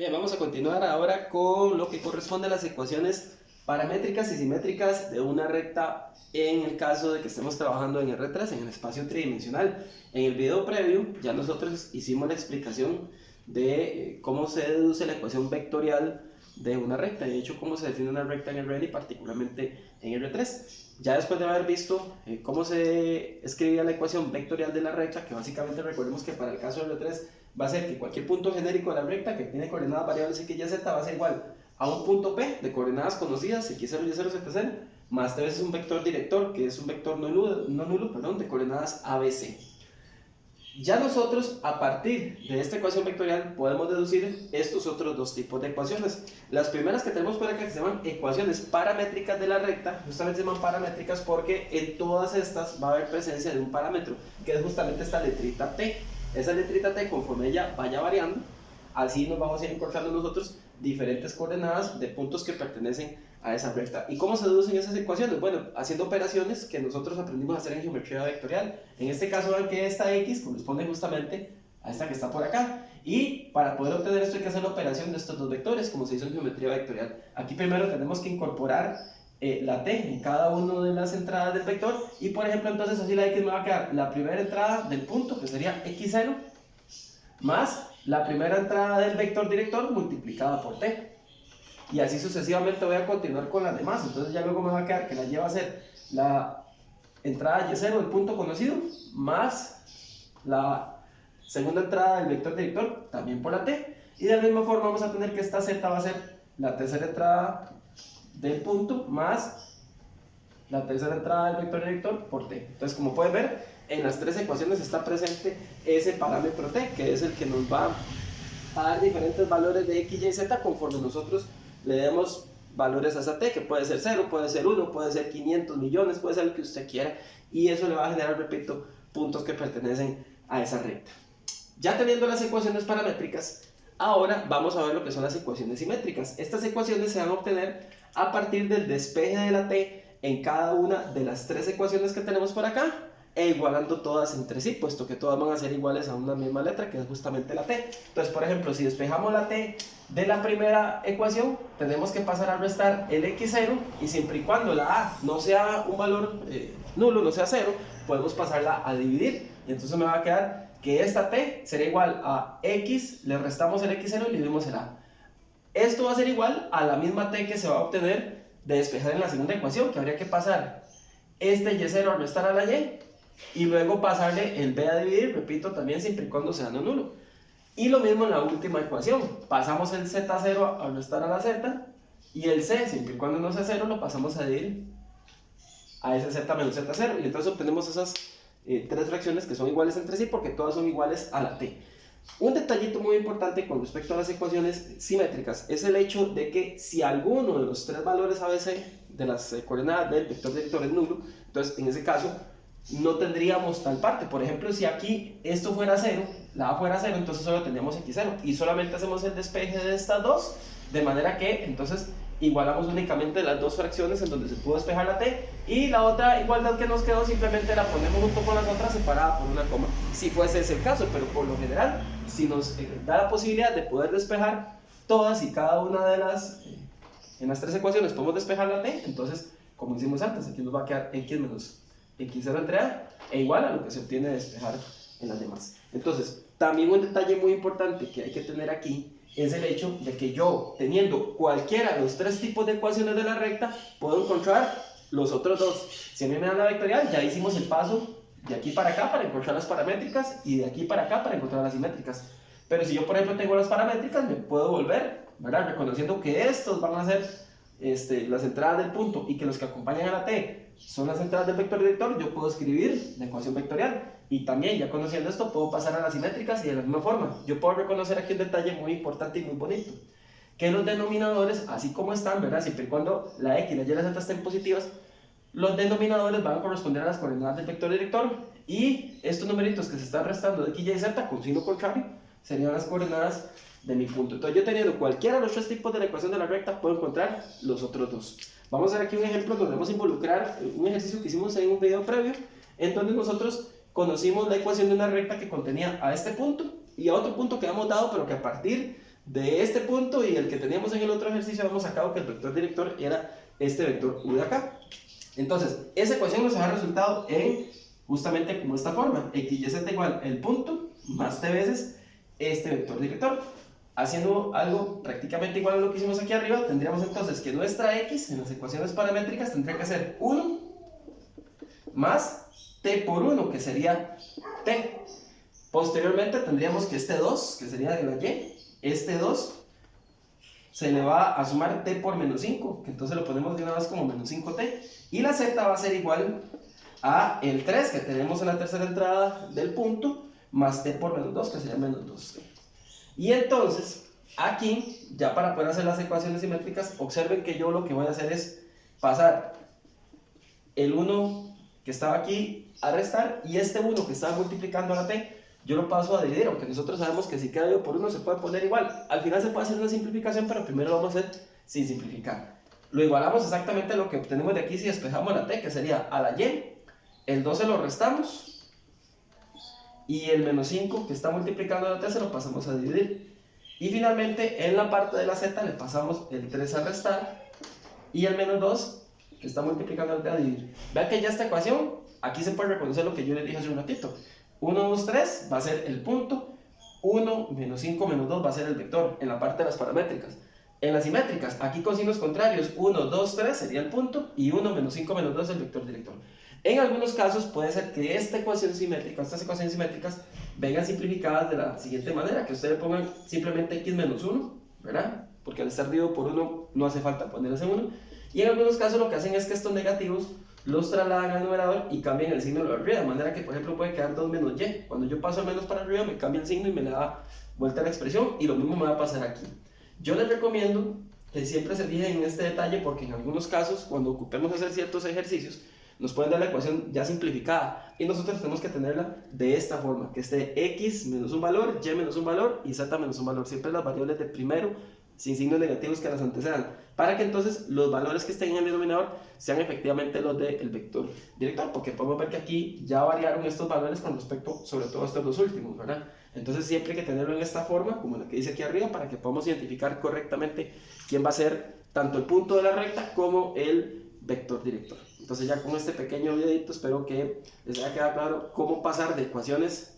Bien, vamos a continuar ahora con lo que corresponde a las ecuaciones paramétricas y simétricas de una recta en el caso de que estemos trabajando en R3, en el espacio tridimensional. En el video previo ya nosotros hicimos la explicación de cómo se deduce la ecuación vectorial de una recta, de hecho cómo se define una recta en RL y particularmente en R3. Ya después de haber visto cómo se escribía la ecuación vectorial de la recta, que básicamente recordemos que para el caso de R3 va a ser que cualquier punto genérico de la recta que tiene coordenadas variables x, y, z va a ser igual a un punto P de coordenadas conocidas x0, y0, z0, más 3 es un vector director, que es un vector no nulo, de coordenadas ABC. Ya nosotros, a partir de esta ecuación vectorial, podemos deducir estos otros dos tipos de ecuaciones. Las primeras que tenemos por acá, que se llaman ecuaciones paramétricas de la recta, justamente se llaman paramétricas porque en todas estas va a haber presencia de un parámetro, que es justamente esta letrita t. Esa letrita t, conforme ella vaya variando, así nos vamos a ir encontrando nosotros diferentes coordenadas de puntos que pertenecen a esa recta. ¿Y cómo se deducen esas ecuaciones? Bueno, haciendo operaciones que nosotros aprendimos a hacer en geometría vectorial. En este caso, vean que esta x corresponde justamente a esta que está por acá. Y para poder obtener esto hay que hacer la operación de estos dos vectores, como se hizo en geometría vectorial. Aquí primero tenemos que incorporar la t en cada una de las entradas del vector. Y por ejemplo, entonces así la x me va a quedar la primera entrada del punto, que sería x0, más la primera entrada del vector director multiplicada por t. Y así sucesivamente voy a continuar con las demás. Entonces ya luego me va a quedar que la y va a ser la entrada y0 del punto conocido, más la segunda entrada del vector director, también por la t. Y de la misma forma vamos a tener que esta z va a ser la tercera entrada del punto, más la tercera entrada del vector director por t. Entonces, como pueden ver, en las tres ecuaciones está presente ese parámetro t, que es el que nos va a dar diferentes valores de x, y, z conforme nosotros le demos valores a esa t, que puede ser 0, puede ser 1, puede ser 500 millones, puede ser lo que usted quiera, y eso le va a generar, repito, puntos que pertenecen a esa recta. Ya teniendo las ecuaciones paramétricas, ahora vamos a ver lo que son las ecuaciones simétricas. Estas ecuaciones se van a obtener a partir del despeje de la t en cada una de las tres ecuaciones que tenemos por acá, e igualando todas entre sí, puesto que todas van a ser iguales a una misma letra, que es justamente la t. Entonces, por ejemplo, si despejamos la t de la primera ecuación, tenemos que pasar a restar el x0, y siempre y cuando la a no sea un valor nulo, no sea 0, podemos pasarla a dividir, y entonces me va a quedar que esta t será igual a x, le restamos el x0 y le dividimos el a. Esto va a ser igual a la misma t que se va a obtener de despejar en la segunda ecuación, que habría que pasar este y0 a restar a la y luego pasarle el b a dividir, repito, también siempre y cuando sea no nulo. Y lo mismo en la última ecuación, pasamos el z0 a restar a la z, y el c, siempre y cuando no sea 0, lo pasamos a dividir a ese z menos z0, y entonces obtenemos esas tres fracciones que son iguales entre sí, porque todas son iguales a la t. Un detallito muy importante con respecto a las ecuaciones simétricas es el hecho de que si alguno de los tres valores ABC de las coordenadas del vector director es nulo, entonces en ese caso no tendríamos tal parte. Por ejemplo, si aquí esto fuera 0, la a fuera 0, entonces solo tendríamos x0, y solamente hacemos el despeje de estas dos, de manera que entonces igualamos únicamente las dos fracciones en donde se pudo despejar la t, y la otra igualdad que nos quedó simplemente la ponemos junto con las otras separada por una coma, si fuese ese el caso. Pero por lo general, si nos da la posibilidad de poder despejar todas y cada una de las en las tres ecuaciones podemos despejar la t, entonces, como hicimos antes, aquí nos va a quedar x menos x0 entre a, e igual a lo que se obtiene de despejar en las demás. Entonces, también un detalle muy importante que hay que tener aquí es el hecho de que yo, teniendo cualquiera de los tres tipos de ecuaciones de la recta, puedo encontrar los otros dos. Si a mí me dan la vectorial, ya hicimos el paso de aquí para acá para encontrar las paramétricas, y de aquí para acá para encontrar las simétricas. Pero si yo, por ejemplo, tengo las paramétricas, me puedo volver, ¿verdad?, reconociendo que estos van a ser las entradas del punto, y que los que acompañan a la t son las entradas del vector director. Yo puedo escribir la ecuación vectorial, y también, ya conociendo esto, puedo pasar a las simétricas, y de la misma forma yo puedo reconocer aquí un detalle muy importante y muy bonito, que los denominadores, así como están, ¿verdad?, siempre y cuando la x, la y y la z estén positivas, los denominadores van a corresponder a las coordenadas del vector director, y estos numeritos que se están restando de x, y, z con signo contrario serían las coordenadas de mi punto. Entonces, yo teniendo cualquiera de los tres tipos de la ecuación de la recta, puedo encontrar los otros dos. Vamos a ver aquí un ejemplo donde vamos a involucrar un ejercicio que hicimos en un video previo, en donde nosotros conocimos la ecuación de una recta que contenía a este punto y a otro punto que hemos dado, pero que a partir de este punto y el que teníamos en el otro ejercicio habíamos sacado que el vector director era este vector u de acá. Entonces, esa ecuación nos ha resultado en justamente como esta forma, x y z igual el punto más t veces este vector director. Haciendo algo prácticamente igual a lo que hicimos aquí arriba, tendríamos entonces que nuestra x en las ecuaciones paramétricas tendría que ser 1 más t por 1, que sería t. Posteriormente tendríamos que este 2, que sería de la y, este 2 se le va a sumar t por menos 5, que entonces lo ponemos de una vez como menos 5t, y la z va a ser igual a el 3 que tenemos en la tercera entrada del punto, más t por menos 2, que sería menos 2t. Y entonces, aquí, ya para poder hacer las ecuaciones simétricas, observen que yo lo que voy a hacer es pasar el 1 que estaba aquí a restar, y este 1 que estaba multiplicando a la t, yo lo paso a dividir, aunque nosotros sabemos que si queda yo por 1 se puede poner igual. Al final se puede hacer una simplificación, pero primero lo vamos a hacer sin simplificar. Lo igualamos exactamente a lo que obtenemos de aquí si despejamos la t, que sería a la y, el 2 se lo restamos, y el menos 5 que está multiplicando la t se lo pasamos a dividir. Y finalmente en la parte de la z le pasamos el 3 a restar, y el menos 2 que está multiplicando la t a dividir. Vean que ya esta ecuación, aquí se puede reconocer lo que yo les dije hace un ratito. 1, 2, 3 va a ser el punto, 1, menos 5, menos 2 va a ser el vector en la parte de las paramétricas. En las simétricas, aquí con signos contrarios, 1, 2, 3 sería el punto y 1, menos 5, menos 2 es el vector director. En algunos casos puede ser que esta ecuación simétrica, estas ecuaciones simétricas vengan simplificadas de la siguiente manera, que ustedes pongan simplemente x menos 1, ¿verdad? Porque al estar dividido por 1 no hace falta poner ese 1. Y en algunos casos lo que hacen es que estos negativos los trasladan al numerador y cambian el signo de arriba, de manera que por ejemplo puede quedar 2 menos y. Cuando yo paso el menos para arriba me cambia el signo y me le da vuelta a la expresión, y lo mismo me va a pasar aquí. Yo les recomiendo que siempre se fijen en este detalle, porque en algunos casos cuando ocupemos hacer ciertos ejercicios nos pueden dar la ecuación ya simplificada y nosotros tenemos que tenerla de esta forma, que esté x menos un valor, y menos un valor y z menos un valor, siempre las variables de primero sin signos negativos que las antecedan, para que entonces los valores que estén en el denominador sean efectivamente los del vector director, porque podemos ver que aquí ya variaron estos valores con respecto sobre todo a estos dos últimos, ¿verdad? Entonces siempre hay que tenerlo en esta forma, como la que dice aquí arriba, para que podamos identificar correctamente quién va a ser tanto el punto de la recta como el vector director. Entonces ya con este pequeño videito espero que les haya quedado claro cómo pasar de ecuaciones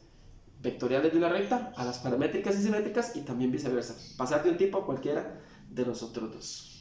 vectoriales de una recta a las paramétricas y simétricas, y también viceversa, pasar de un tipo a cualquiera de los otros dos.